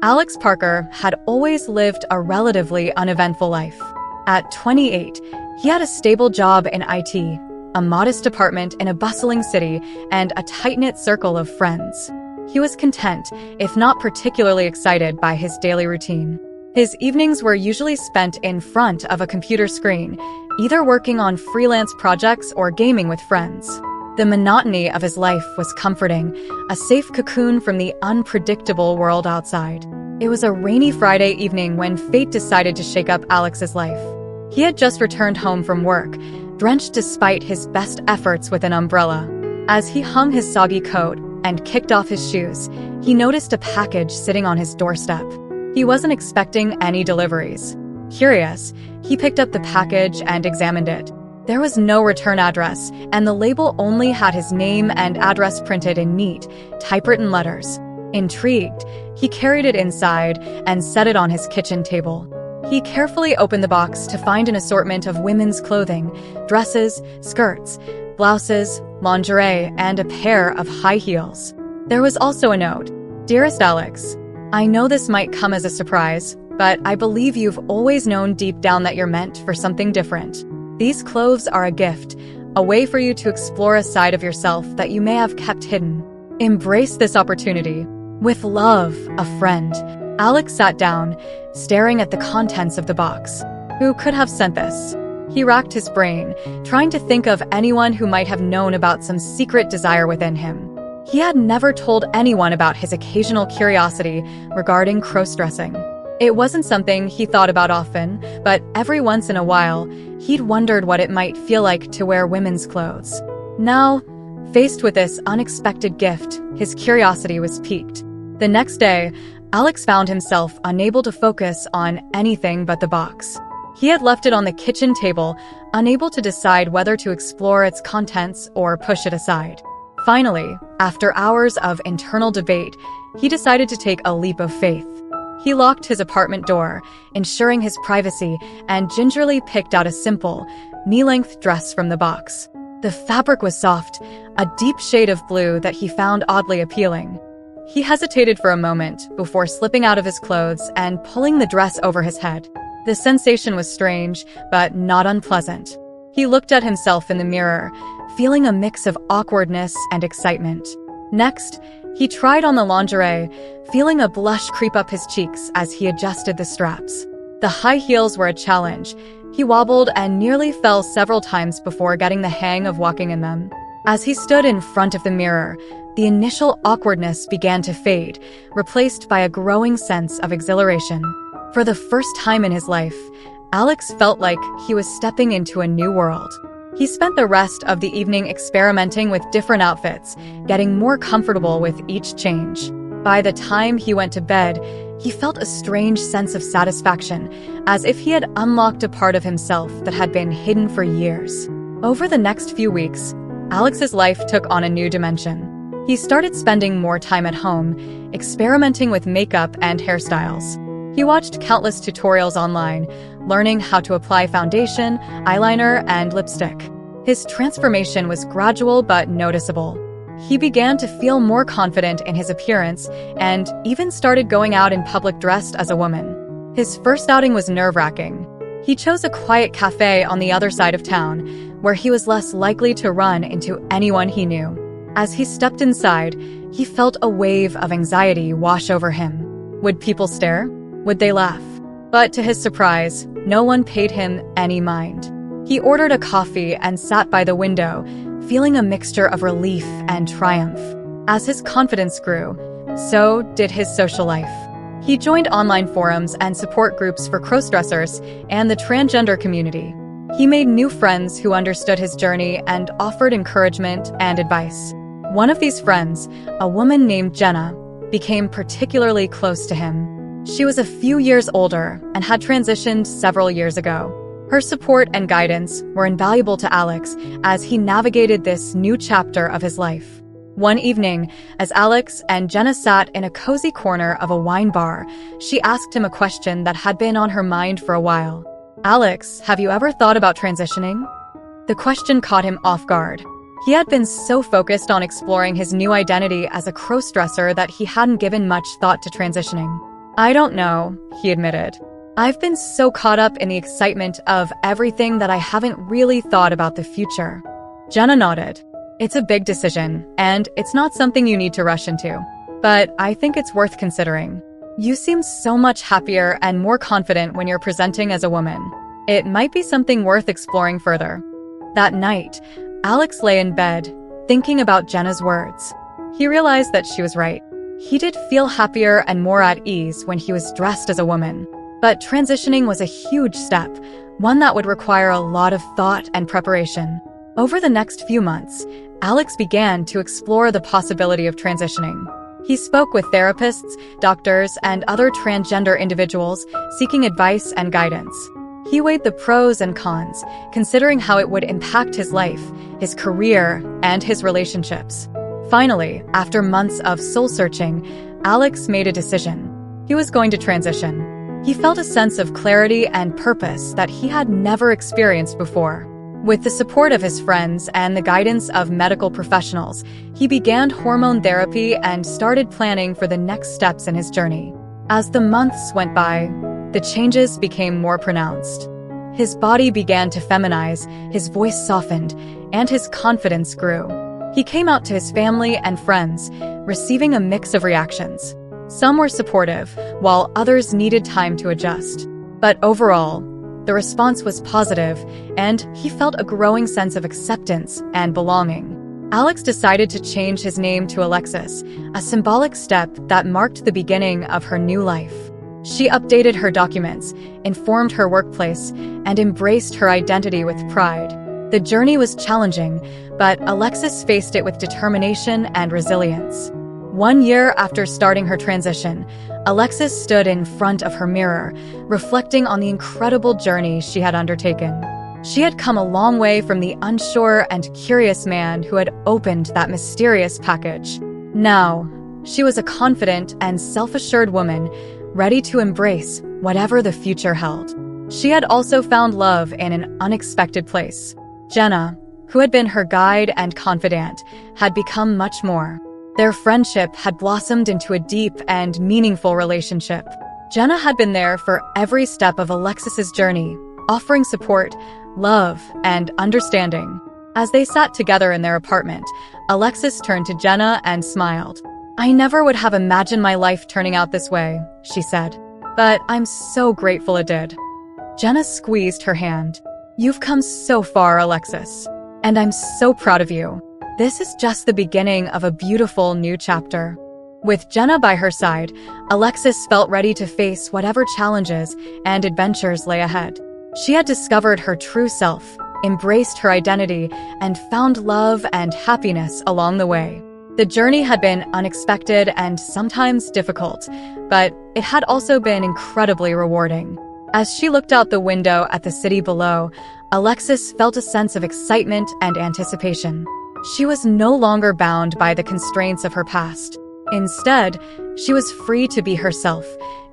Alex Parker had always lived a relatively uneventful life. At 28, he had a stable job in IT, a modest apartment in a bustling city, and a tight-knit circle of friends. He was content, if not particularly excited by his daily routine. His evenings were usually spent in front of a computer screen, either working on freelance projects or gaming with friends. The monotony of his life was comforting, a safe cocoon from the unpredictable world outside. It was a rainy Friday evening when fate decided to shake up Alex's life. He had just returned home from work, drenched despite his best efforts with an umbrella. As he hung his soggy coat and kicked off his shoes, he noticed a package sitting on his doorstep. He wasn't expecting any deliveries. Curious, he picked up the package and examined it. There was no return address, and the label only had his name and address printed in neat, typewritten letters. Intrigued, he carried it inside and set it on his kitchen table. He carefully opened the box to find an assortment of women's clothing, dresses, skirts, blouses, lingerie, and a pair of high heels. There was also a note. "Dearest Alex, I know this might come as a surprise, but I believe you've always known deep down that you're meant for something different. These clothes are a gift, a way for you to explore a side of yourself that you may have kept hidden. Embrace this opportunity. With love, a friend." Alex sat down, staring at the contents of the box. Who could have sent this? He racked his brain, trying to think of anyone who might have known about some secret desire within him. He had never told anyone about his occasional curiosity regarding crossdressing. It wasn't something he thought about often, but every once in a while, he'd wondered what it might feel like to wear women's clothes. Now, faced with this unexpected gift, his curiosity was piqued. The next day, Alex found himself unable to focus on anything but the box. He had left it on the kitchen table, unable to decide whether to explore its contents or push it aside. Finally, after hours of internal debate, he decided to take a leap of faith. He locked his apartment door, ensuring his privacy, and gingerly picked out a simple, knee-length dress from the box. The fabric was soft, a deep shade of blue that he found oddly appealing. He hesitated for a moment before slipping out of his clothes and pulling the dress over his head. The sensation was strange, but not unpleasant. He looked at himself in the mirror, feeling a mix of awkwardness and excitement. Next, he tried on the lingerie, feeling a blush creep up his cheeks as he adjusted the straps. The high heels were a challenge. He wobbled and nearly fell several times before getting the hang of walking in them. As he stood in front of the mirror, the initial awkwardness began to fade, replaced by a growing sense of exhilaration. For the first time in his life, Alex felt like he was stepping into a new world. He spent the rest of the evening experimenting with different outfits, getting more comfortable with each change. By the time he went to bed, he felt a strange sense of satisfaction, as if he had unlocked a part of himself that had been hidden for years. Over the next few weeks, Alex's life took on a new dimension. He started spending more time at home, experimenting with makeup and hairstyles. He watched countless tutorials online, learning how to apply foundation, eyeliner, and lipstick. His transformation was gradual but noticeable. He began to feel more confident in his appearance and even started going out in public dressed as a woman. His first outing was nerve-wracking. He chose a quiet cafe on the other side of town, where he was less likely to run into anyone he knew. As he stepped inside, he felt a wave of anxiety wash over him. Would people stare? Would they laugh? But to his surprise, no one paid him any mind. He ordered a coffee and sat by the window, feeling a mixture of relief and triumph. As his confidence grew, so did his social life. He joined online forums and support groups for crossdressers and the transgender community. He made new friends who understood his journey and offered encouragement and advice. One of these friends, a woman named Jenna, became particularly close to him. She was a few years older and had transitioned several years ago. Her support and guidance were invaluable to Alex as he navigated this new chapter of his life. One evening, as Alex and Jenna sat in a cozy corner of a wine bar, she asked him a question that had been on her mind for a while. "Alex, have you ever thought about transitioning?" The question caught him off guard. He had been so focused on exploring his new identity as a crossdresser that he hadn't given much thought to transitioning. I don't know, he admitted. I've been so caught up in the excitement of everything that I haven't really thought about the future. Jenna nodded. It's a big decision, and it's not something you need to rush into. But I think it's worth considering. You seem so much happier and more confident when you're presenting as a woman. It might be something worth exploring further. That night, Alex lay in bed, thinking about Jenna's words. He realized that she was right. He did feel happier and more at ease when he was dressed as a woman. But transitioning was a huge step, one that would require a lot of thought and preparation. Over the next few months, Alex began to explore the possibility of transitioning. He spoke with therapists, doctors, and other transgender individuals seeking advice and guidance. He weighed the pros and cons, considering how it would impact his life, his career, and his relationships. Finally, after months of soul-searching, Alex made a decision. He was going to transition. He felt a sense of clarity and purpose that he had never experienced before. With the support of his friends and the guidance of medical professionals, he began hormone therapy and started planning for the next steps in his journey. As the months went by, the changes became more pronounced. His body began to feminize, his voice softened, and his confidence grew. He came out to his family and friends, receiving a mix of reactions. Some were supportive, while others needed time to adjust. But overall, the response was positive, and he felt a growing sense of acceptance and belonging. Alex decided to change his name to Alexis, a symbolic step that marked the beginning of her new life. She updated her documents, informed her workplace, and embraced her identity with pride. The journey was challenging, but Alexis faced it with determination and resilience. 1 year after starting her transition, Alexis stood in front of her mirror, reflecting on the incredible journey she had undertaken. She had come a long way from the unsure and curious man who had opened that mysterious package. Now, she was a confident and self-assured woman, ready to embrace whatever the future held. She had also found love in an unexpected place. Jenna, who had been her guide and confidant, had become much more. Their friendship had blossomed into a deep and meaningful relationship. Jenna had been there for every step of Alexis's journey, offering support, love, and understanding. As they sat together in their apartment, Alexis turned to Jenna and smiled. "I never would have imagined my life turning out this way," she said. "But I'm so grateful it did." Jenna squeezed her hand. "You've come so far, Alexis, and I'm so proud of you. This is just the beginning of a beautiful new chapter." With Jenna by her side, Alexis felt ready to face whatever challenges and adventures lay ahead. She had discovered her true self, embraced her identity, and found love and happiness along the way. The journey had been unexpected and sometimes difficult, but it had also been incredibly rewarding. As she looked out the window at the city below, Alexis felt a sense of excitement and anticipation. She was no longer bound by the constraints of her past. Instead, she was free to be herself,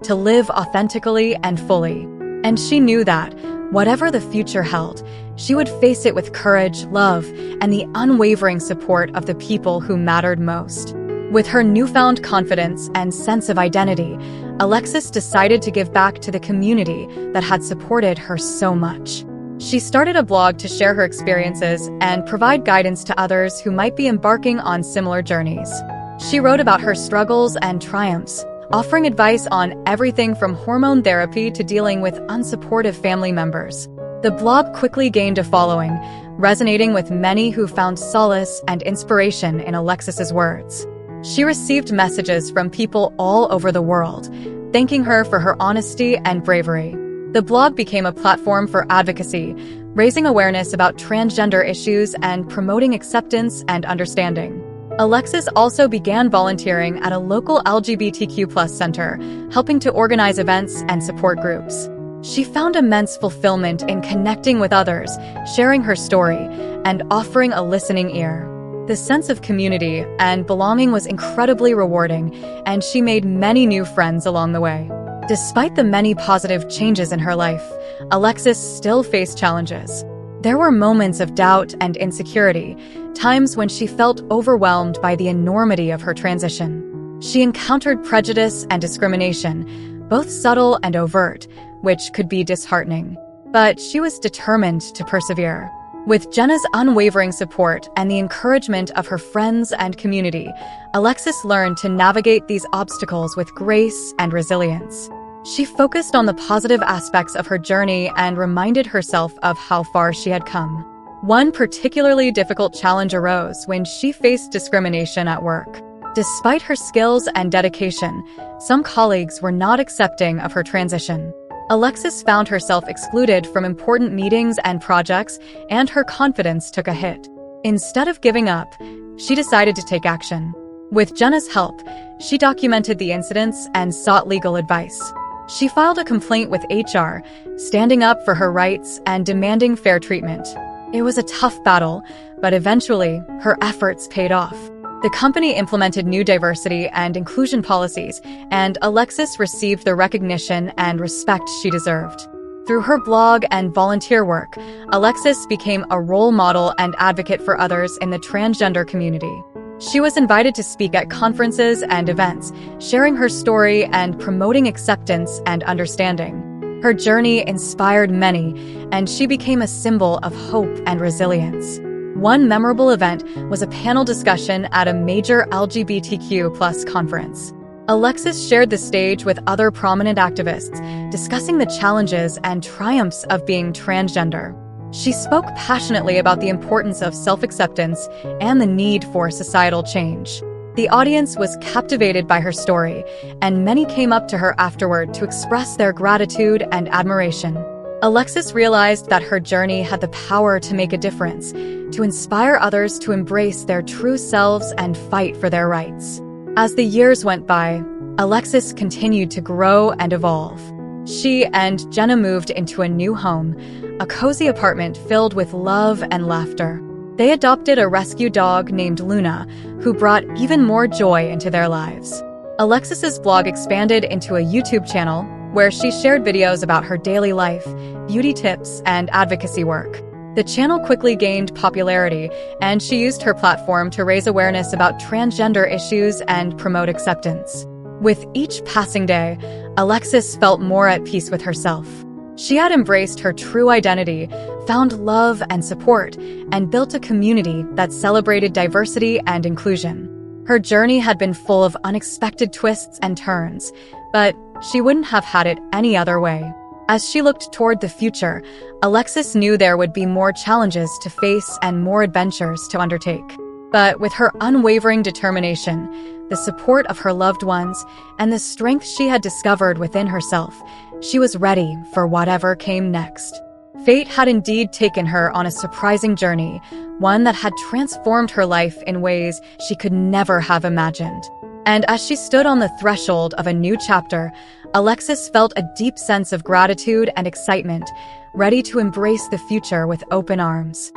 to live authentically and fully. And she knew that, whatever the future held, she would face it with courage, love, and the unwavering support of the people who mattered most. With her newfound confidence and sense of identity, Alexis decided to give back to the community that had supported her so much. She started a blog to share her experiences and provide guidance to others who might be embarking on similar journeys. She wrote about her struggles and triumphs, offering advice on everything from hormone therapy to dealing with unsupportive family members. The blog quickly gained a following, resonating with many who found solace and inspiration in Alexis's words. She received messages from people all over the world, thanking her for her honesty and bravery. The blog became a platform for advocacy, raising awareness about transgender issues and promoting acceptance and understanding. Alexis also began volunteering at a local LGBTQ+ center, helping to organize events and support groups. She found immense fulfillment in connecting with others, sharing her story, and offering a listening ear. The sense of community and belonging was incredibly rewarding, and she made many new friends along the way. Despite the many positive changes in her life, Alexis still faced challenges. There were moments of doubt and insecurity, times when she felt overwhelmed by the enormity of her transition. She encountered prejudice and discrimination, both subtle and overt, which could be disheartening. But she was determined to persevere. With Jenna's unwavering support and the encouragement of her friends and community, Alexis learned to navigate these obstacles with grace and resilience. She focused on the positive aspects of her journey and reminded herself of how far she had come. One particularly difficult challenge arose when she faced discrimination at work. Despite her skills and dedication, some colleagues were not accepting of her transition. Alexis found herself excluded from important meetings and projects, and her confidence took a hit. Instead of giving up, she decided to take action. With Jenna's help, she documented the incidents and sought legal advice. She filed a complaint with HR, standing up for her rights and demanding fair treatment. It was a tough battle, but eventually, her efforts paid off. The company implemented new diversity and inclusion policies, and Alexis received the recognition and respect she deserved. Through her blog and volunteer work, Alexis became a role model and advocate for others in the transgender community. She was invited to speak at conferences and events, sharing her story and promoting acceptance and understanding. Her journey inspired many, and she became a symbol of hope and resilience. One memorable event was a panel discussion at a major LGBTQ+ conference. Alexis shared the stage with other prominent activists, discussing the challenges and triumphs of being transgender. She spoke passionately about the importance of self-acceptance and the need for societal change. The audience was captivated by her story, and many came up to her afterward to express their gratitude and admiration. Alexis realized that her journey had the power to make a difference, to inspire others to embrace their true selves and fight for their rights. As the years went by, Alexis continued to grow and evolve. She and Jenna moved into a new home, a cozy apartment filled with love and laughter. They adopted a rescue dog named Luna, who brought even more joy into their lives. Alexis's blog expanded into a YouTube channel, where she shared videos about her daily life, beauty tips, and advocacy work. The channel quickly gained popularity, and she used her platform to raise awareness about transgender issues and promote acceptance. With each passing day, Alexis felt more at peace with herself. She had embraced her true identity, found love and support, and built a community that celebrated diversity and inclusion. Her journey had been full of unexpected twists and turns, but she wouldn't have had it any other way. As she looked toward the future, Alexis knew there would be more challenges to face and more adventures to undertake. But with her unwavering determination, the support of her loved ones, and the strength she had discovered within herself, she was ready for whatever came next. Fate had indeed taken her on a surprising journey, one that had transformed her life in ways she could never have imagined. And as she stood on the threshold of a new chapter, Alexis felt a deep sense of gratitude and excitement, ready to embrace the future with open arms.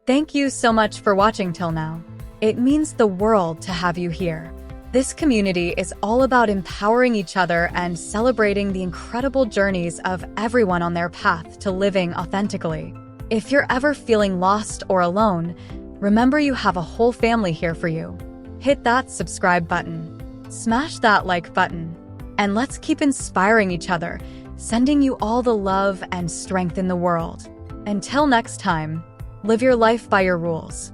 Thank you so much for watching till now. It means the world to have you here. This community is all about empowering each other and celebrating the incredible journeys of everyone on their path to living authentically. If you're ever feeling lost or alone, remember you have a whole family here for you. Hit that subscribe button, smash that like button, and let's keep inspiring each other, sending you all the love and strength in the world. Until next time, live your life by your rules.